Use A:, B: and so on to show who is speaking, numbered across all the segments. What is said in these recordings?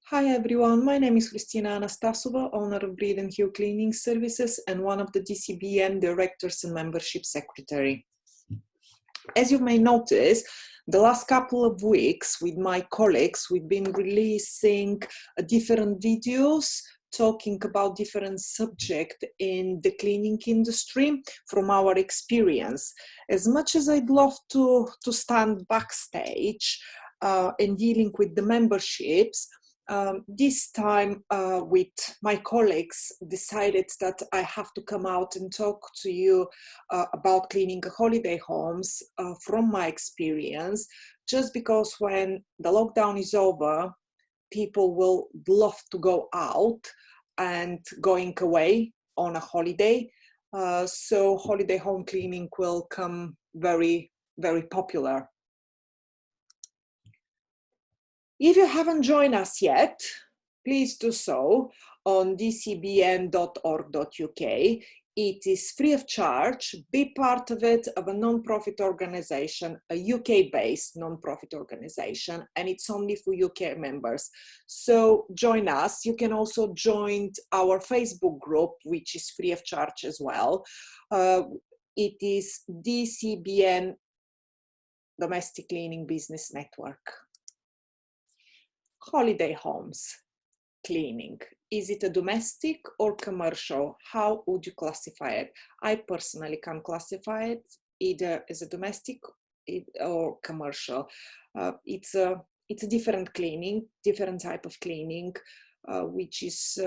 A: Hi everyone, my name is Hristina Anastasova, owner of Breathe and Heal Cleaning Services and one of the DCBN Directors and Membership Secretary. As you may notice, the last couple of weeks with my colleagues, we've been releasing different videos talking about different subjects in the cleaning industry from our experience. As much as I'd love to stand backstage and dealing with the memberships, this time with my colleagues decided that I have to come out and talk to you about cleaning holiday homes from my experience, just because when the lockdown is over, people will love to go out and going away on a holiday. So holiday home cleaning will come very, very popular. If you haven't joined us yet, please do so on dcbn.org.uk. It is free of charge. Be part of it, of a non-profit organization, a UK-based non-profit organization, and it's only for UK members. So join us. You can also join our Facebook group, which is free of charge as well. It is DCBN Domestic Cleaning Business Network. Holiday homes cleaning. Is it a domestic or commercial? How would you classify it? I personally can classify it either as a domestic or commercial. It's a different cleaning, different type of cleaning, which is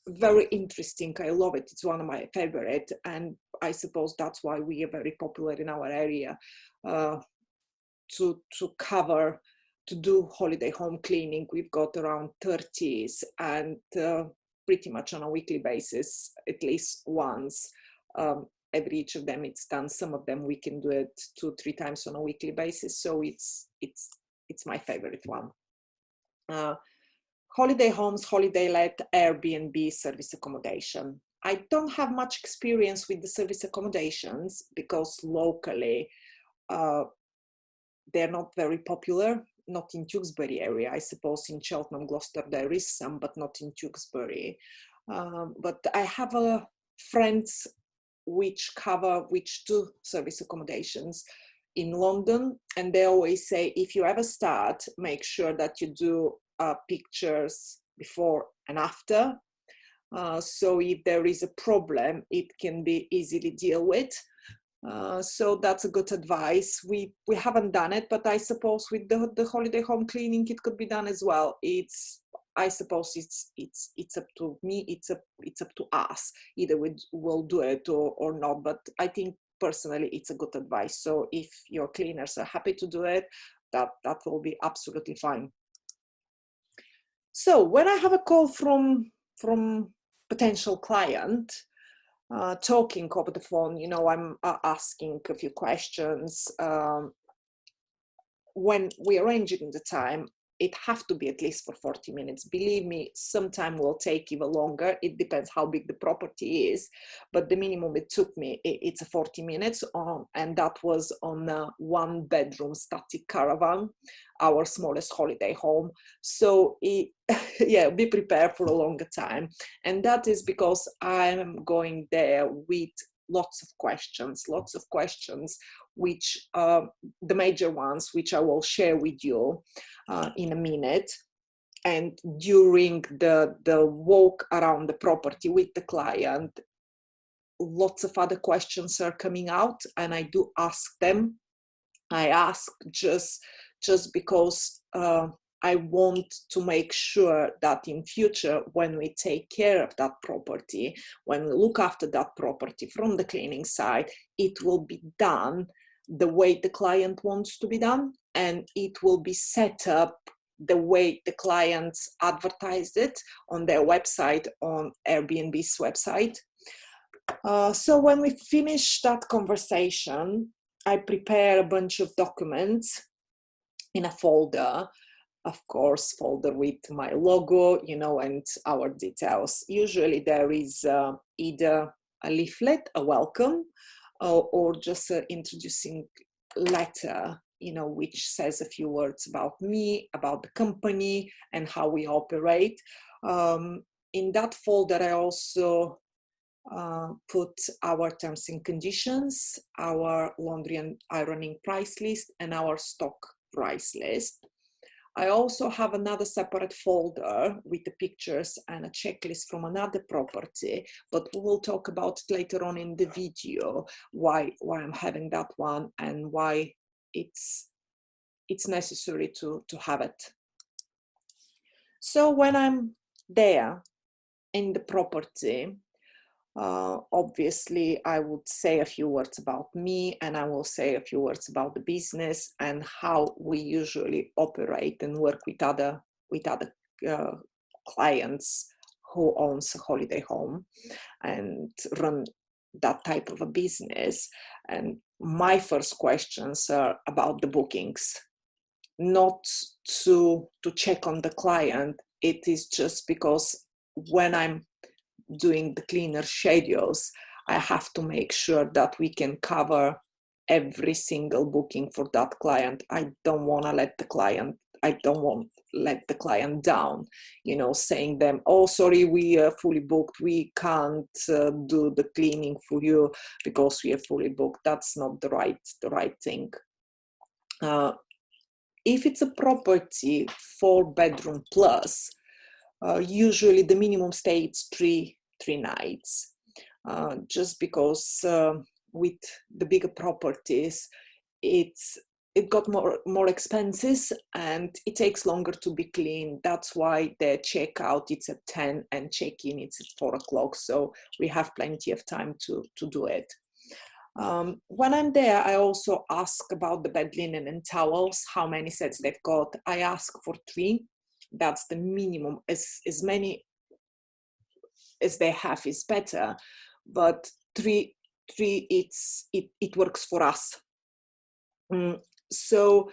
A: very interesting. I love it. It's one of my favorite, and I suppose that's why we are very popular in our area to cover. To do holiday home cleaning. We've got around 30s and pretty much on a weekly basis, at least once. Every each of them it's done. Some of them we can do it 2-3 times on a weekly basis. So it's my favorite one. Holiday homes, holiday let, Airbnb, service accommodation. I don't have much experience with the service accommodations because locally they're not very popular. Not in Tewkesbury area. I suppose in Cheltenham, Gloucester, there is some, but not in Tewkesbury. But I have friends which do service accommodations in London, and they always say, if you ever start, make sure that you do pictures before and after. So if there is a problem, it can be easily dealt with. So that's a good advice. We haven't done it, but I suppose with the holiday home cleaning, it could be done as well. I suppose it's up to me. It's up to us. Either we'll do it or not. But I think personally, it's a good advice. So if your cleaners are happy to do it, that will be absolutely fine. So when I have a call from potential client, talking over the phone, I'm asking a few questions. When we arrange it in the time, it have to be at least for 40 minutes. Believe me, some time will take even longer. It depends how big the property is, but the minimum it took me, it's 40 minutes on, and that was on a 1-bedroom static caravan, our smallest holiday home. So yeah, be prepared for a longer time. And that is because I'm going there with lots of questions, which the major ones, which I will share with you in a minute. And during the walk around the property with the client, lots of other questions are coming out, and I do ask them. I ask just because I want to make sure that in future, when we take care of that property, when we look after that property from the cleaning side, it will be done the way the client wants to be done, and it will be set up the way the clients advertised it on their website, on Airbnb's website. So when we finish that conversation, I prepare a bunch of documents in a folder, of course, folder with my logo, and our details. Usually there is either a leaflet, a welcome, or just an introducing letter which says a few words about me, about the company, and how we operate. In that folder, I also put our terms and conditions, our laundry and ironing price list, and our stock price list. I also have another separate folder with the pictures and a checklist from another property, but we will talk about it later on in the video, why I'm having that one and why it's necessary to have it. So when I'm there in the property, obviously I would say a few words about me, and I will say a few words about the business and how we usually operate and work with other clients who owns a holiday home and run that type of a business. And my first questions are about the bookings, not to check on the client. It is just because when I'm doing the cleaner schedules, I have to make sure that we can cover every single booking for that client. I don't want to let the client down, saying them, oh, sorry, we are fully booked. We can't do the cleaning for you because we are fully booked. That's not the right thing. If it's a property 4-bedroom plus, usually the minimum stay is three nights, just because with the bigger properties, it got more expenses and it takes longer to be cleaned. That's why the checkout it's at 10 and check-in it's at 4 o'clock. So we have plenty of time to do it. When I'm there, I also ask about the bed linen and towels, how many sets they've got. I ask for 3. That's the minimum. As many as they have is better, but 3 it works for us. So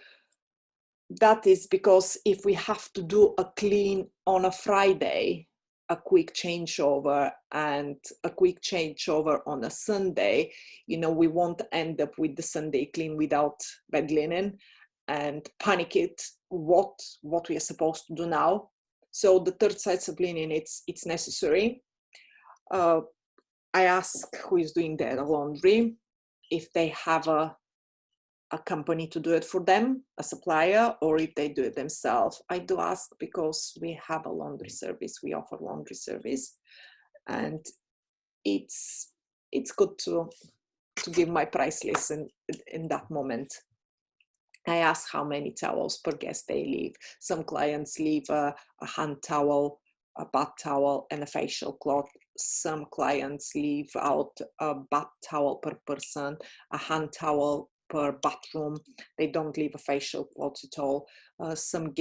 A: that is because if we have to do a clean on a Friday, a quick changeover, and a quick changeover on a Sunday, we won't end up with the Sunday clean without bed linen and panic it what we are supposed to do now. So the 3rd sets of linen, it's necessary. I ask who is doing their laundry, if they have a company to do it for them, a supplier, or if they do it themselves. I do ask because we have a laundry service, we offer laundry service, and it's good to give my price list in that moment. I ask how many towels per guest they leave. Some clients leave a hand towel, a bath towel, and a facial cloth. Some clients leave out a bath towel per person, a hand towel per bathroom. They don't leave a facial cloth at all. Some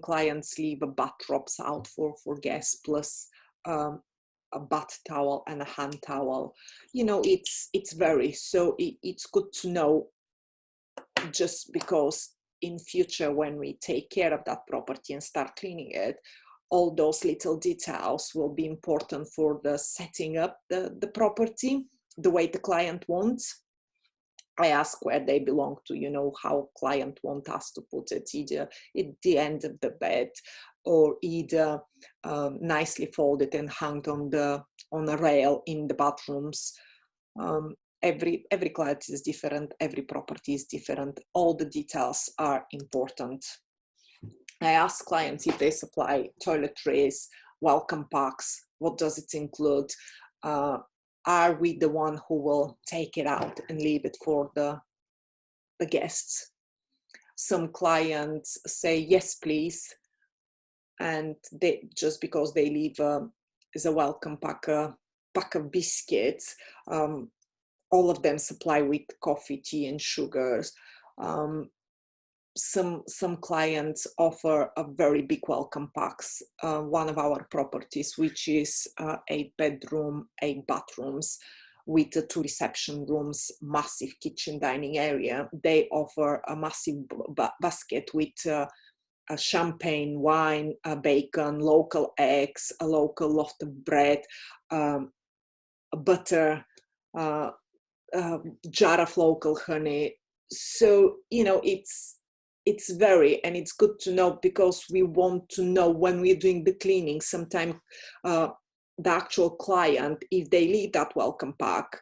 A: clients leave a bath drops out for guests, plus a bath towel and a hand towel. It's varies. So it's good to know, just because in future when we take care of that property and start cleaning it, all those little details will be important for the setting up the property the way the client wants. I ask where they belong to, how client want us to put it, either at the end of the bed or either nicely folded and hung on a rail in the bathrooms. Every client is different, every property is different, all the details are important. I ask clients if they supply toiletries, welcome packs, what does it include? Are we the one who will take it out and leave it for the guests? Some clients say, yes, please. And they, just because they leave as a welcome pack of biscuits, all of them supply with coffee, tea, and sugars. Some clients offer a very big welcome packs. One of our properties, which is 8-bedroom, 8 bathrooms with 2 reception rooms, massive kitchen dining area, they offer a massive basket with a champagne, wine, bacon, local eggs, a local loaf of bread, butter, jar of local honey, So, you know, it's very, and it's good to know, because we want to know when we're doing the cleaning, sometimes the actual client, if they leave that welcome pack,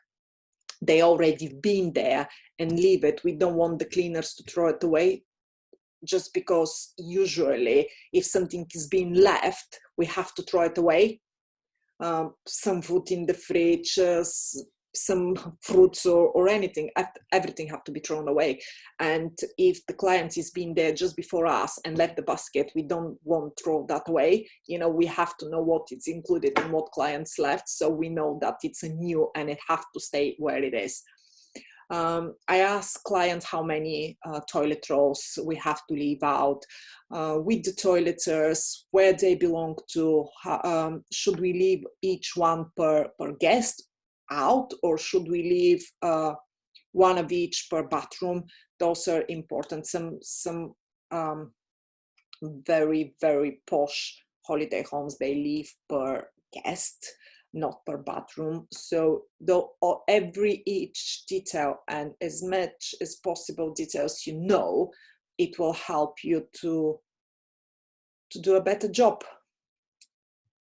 A: they already been there and leave it. We don't want the cleaners to throw it away, just because usually if something is being left, we have to throw it away. Some food in the fridge, some fruits or anything, everything have to be thrown away. And if the client is being there just before us and left the basket, we don't want to throw that away. You know, we have to know what is included and what clients left, so we know that it's a new and it have to stay where it is. I ask clients how many toilet rolls we have to leave out, with the toileters, where they belong to, should we leave each one per guest out, or should we leave one of each per bathroom? Those are important. Some very, very posh holiday homes, they leave per guest, not per bathroom. So each detail, and as much as possible details, you know, it will help you to do a better job.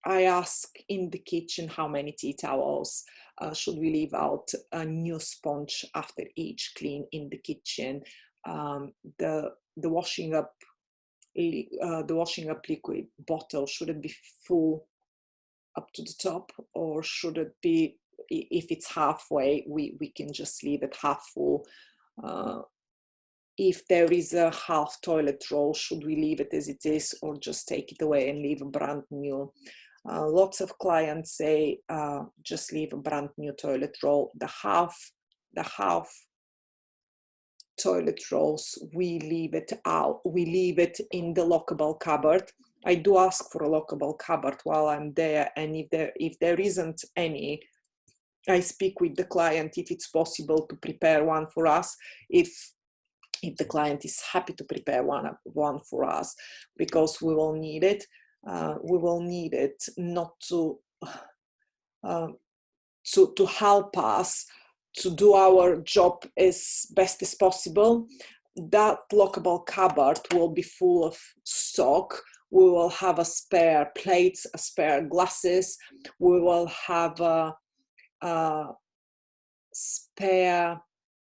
A: I ask in the kitchen how many tea towels, should we leave out a new sponge after each clean in the kitchen, the washing up liquid bottle, should it be full up to the top, or should it be, if it's halfway, we can just leave it half full? If there is a half toilet roll, should we leave it as it is, or just take it away and leave a brand new? Lots of clients say just leave a brand new toilet roll. The half toilet rolls, we leave it out. We leave it in the lockable cupboard. I do ask for a lockable cupboard while I'm there, and if there isn't any, I speak with the client if it's possible to prepare one for us. If the client is happy to prepare one for us, because we will need it. We will need it not to help us to do our job as best as possible. That lockable cupboard will be full of stock. We will have a spare plates, a spare glasses. We will have a spare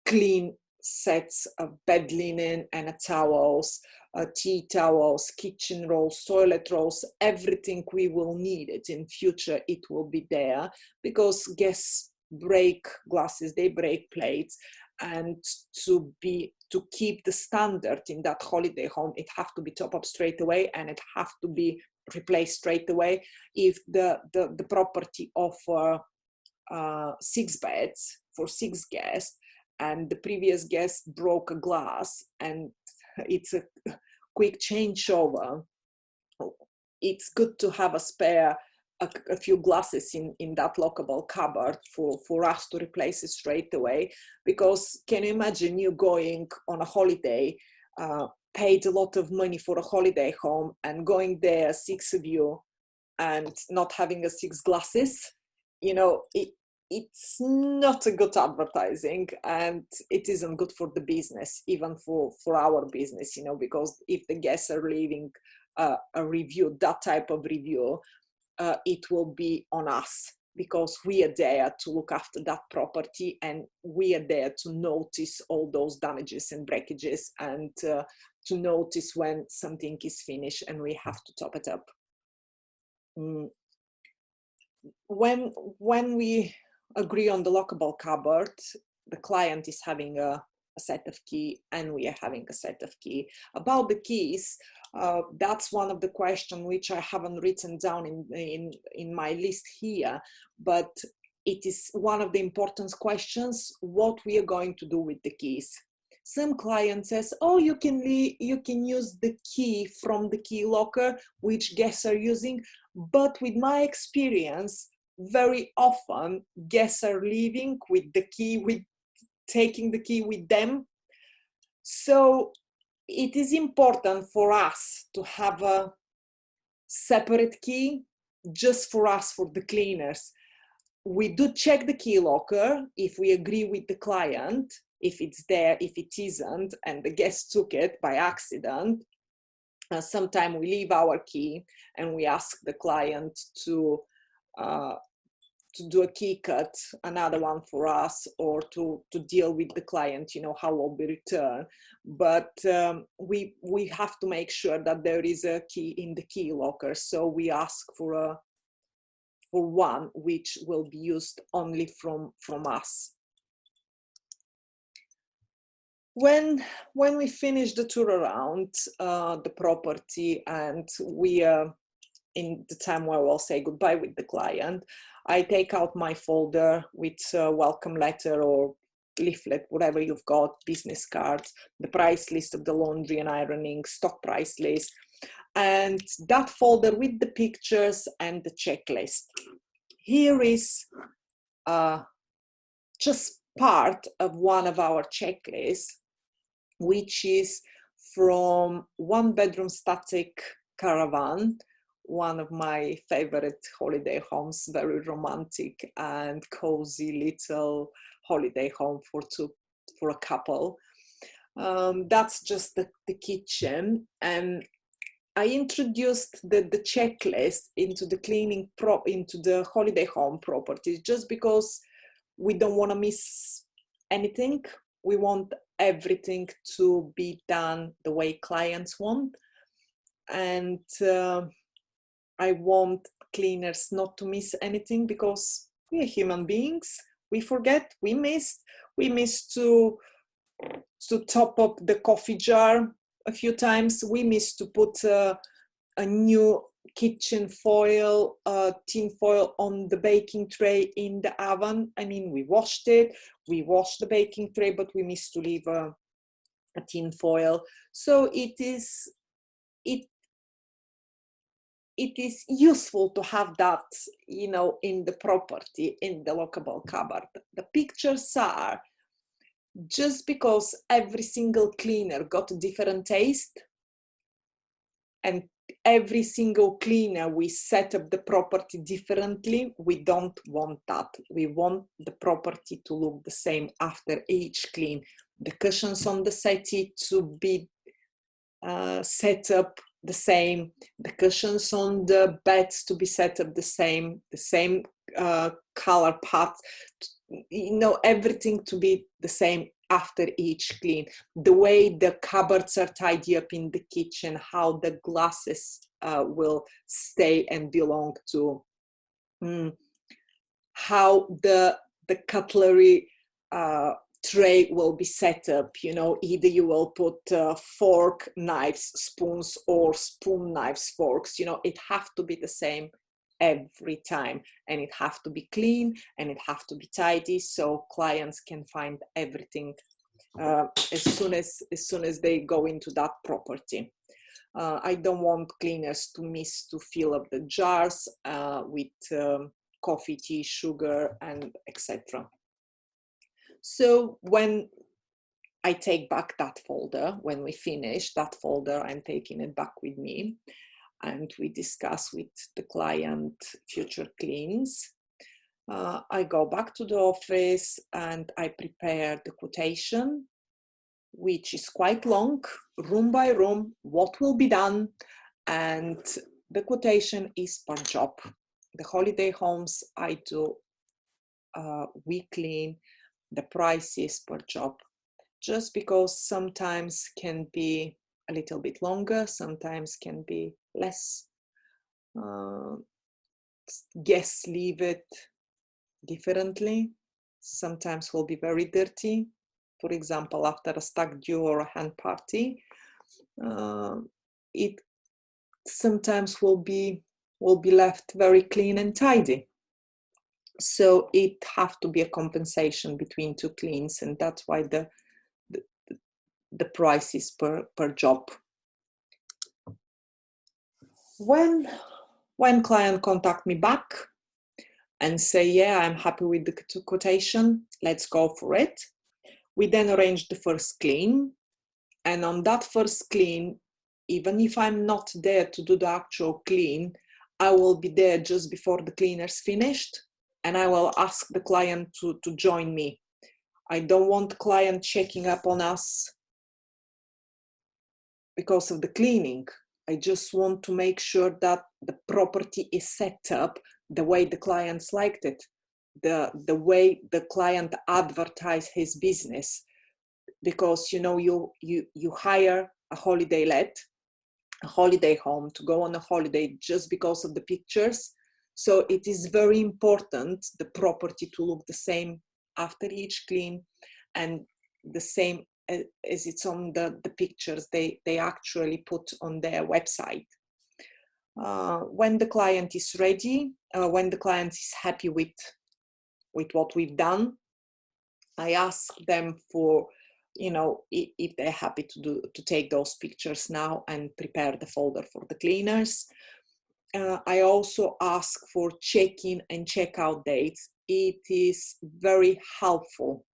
A: clean sets of bed linen and towels, tea towels, kitchen rolls, toilet rolls, everything we will need it in future, it will be there, because guests break glasses, they break plates, and to keep the standard in that holiday home, it have to be top up straight away, and it have to be replaced straight away. If the property offer 6 beds for 6 guests, and the previous guest broke a glass and it's a quick changeover, it's good to have a spare, a few glasses in that lockable cupboard for us to replace it straight away. Because can you imagine you going on a holiday, paid a lot of money for a holiday home, and going there 6 of you and not having a 6 glasses? You know, it's not a good advertising, and it isn't good for the business, even for our business, you know, because if the guests are leaving a review, that type of review, it will be on us, because we are there to look after that property, and we are there to notice all those damages and breakages, and to notice when something is finished and we have to top it up. When we agree on the lockable cupboard, the client is having a set of key, and we are having a set of key. About the keys, that's one of the questions which I haven't written down in my list here, but it is one of the important questions, what we are going to do with the keys. Some client says, oh, you can use the key from the key locker, which guests are using, but with my experience, very often guests are leaving with the key, taking the key with them. So it is important for us to have a separate key just for us, for the cleaners. We do check the key locker if we agree with the client. if it's there, if it isn't, and the guest took it by accident, sometimes we leave our key and we ask the client to do a key cut, another one for us, or to deal with the client, you know, how will be returned. But we have to make sure that there is a key in the key locker. So we ask for one which will be used only from us. When we finish the tour around the property and we in the time where we'll say goodbye with the client, I take out my folder with a welcome letter or leaflet, whatever you've got, business cards, the price list of the laundry and ironing, stock price list, and that folder with the pictures and the checklist. Here is just part of one of our checklists, which is from one bedroom static caravan, one of my favorite holiday homes, very romantic and cozy little holiday home for a couple. That's just the kitchen. And I introduced the checklist into the into the holiday home properties just because we don't want to miss anything. We want everything to be done the way clients want. And I want cleaners not to miss anything because we're human beings. We forget, we missed to top up the coffee jar a few times. We missed to put a new kitchen foil, tin foil on the baking tray in the oven. I mean, we washed it, we washed the baking tray, but we missed to leave a tin foil. So it is useful to have that, you know, in the property, in the lockable cupboard. The pictures are just because every single cleaner got a different taste, and every single cleaner, we set up the property differently. We don't want that. We want the property to look the same after each clean. The cushions on the settee to be set up the same, the cushions on the beds to be set up the same color path, you know, everything to be the same after each clean. The way the cupboards are tidy up in the kitchen, how the glasses will stay and belong to, how the cutlery tray will be set up, you know, either you will put fork, knives, spoons, or spoon, knives, forks, you know, it have to be the same every time, and it have to be clean, and it have to be tidy, so clients can find everything as soon as they go into that property. I don't want cleaners to miss to fill up the jars with coffee, tea, sugar, and etc. So when I take back that folder, when we finish that folder, I'm taking it back with me, and we discuss with the client future cleans. I go back to the office and I prepare the quotation, which is quite long, room by room, what will be done, and the quotation is per job. The holiday homes I do, we clean, the price is per job, just because sometimes can be a little bit longer, sometimes can be less. Guests leave it differently. Sometimes will be very dirty. For example, after a stag do or a hen party, it sometimes will be left very clean and tidy. So it have to be a compensation between two cleans, and that's why the price is per job. When client contact me back and say, yeah, I'm happy with the quotation, let's go for it, we then arrange the first clean. And on that first clean, even if I'm not there to do the actual clean, I will be there just before the cleaner's finished, and I will ask the client to join me. I don't want client checking up on us because of the cleaning. I just want to make sure that the property is set up the way the clients liked it, the way the client advertised his business. Because you hire a holiday let, a holiday home to go on a holiday just because of the pictures. So it is very important the property to look the same after each clean, and the same as it's on the pictures they actually put on their website. When the client is ready, when the client is happy with what we've done, I ask them for, if they're happy to take those pictures now and prepare the folder for the cleaners. I also ask for check-in and check-out dates. It is very helpful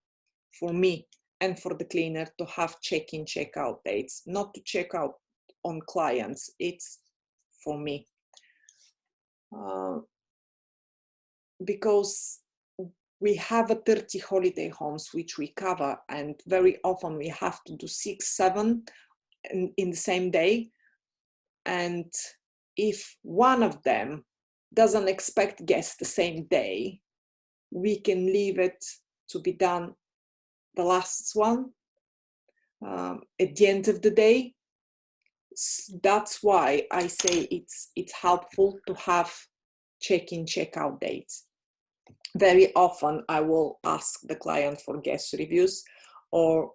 A: for me and for the cleaner to have check-in, check-out dates, not to check out on clients. It's for me. Because we have 30 holiday homes which we cover, and very often we have to do 6, 7 in the same day. And if one of them doesn't expect guests the same day, we can leave it to be done the last one at the end of the day. That's why I say it's helpful to have check-in, check-out dates. Very often I will ask the client for guest reviews, or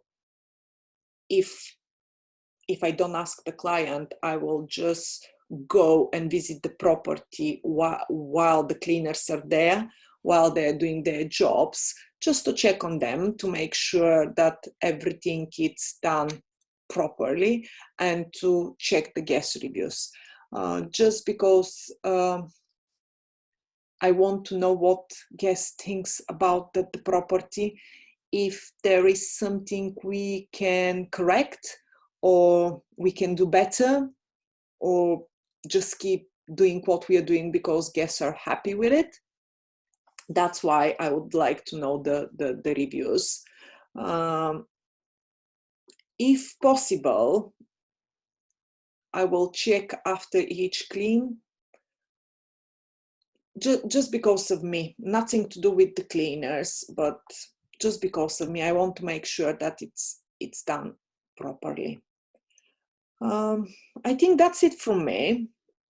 A: if I don't ask the client, I will just go and visit the property while the cleaners are there, while they're doing their jobs, just to check on them, to make sure that everything is done properly, and to check the guest reviews. Just because I want to know what guest thinks about the property, if there is something we can correct, or we can do better, or just keep doing what we are doing because guests are happy with it. That's why I would like to know the reviews. If possible, I will check after each clean, just because of me, nothing to do with the cleaners, but just because of me. I want to make sure that it's done properly. I think that's it from me.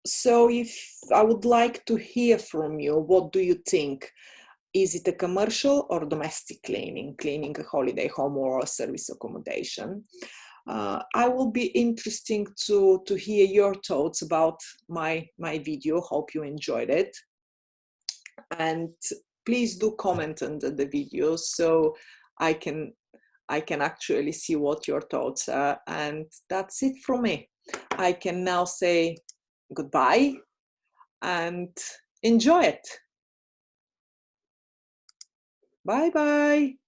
A: So if I would like to hear from you, what do you think? Is it a commercial or domestic cleaning a holiday home or a service accommodation? I will be interested to hear your thoughts about my video. Hope you enjoyed it. And please do comment under the video so I can actually see what your thoughts are. And that's it from me. I can now say goodbye and enjoy it. Bye bye.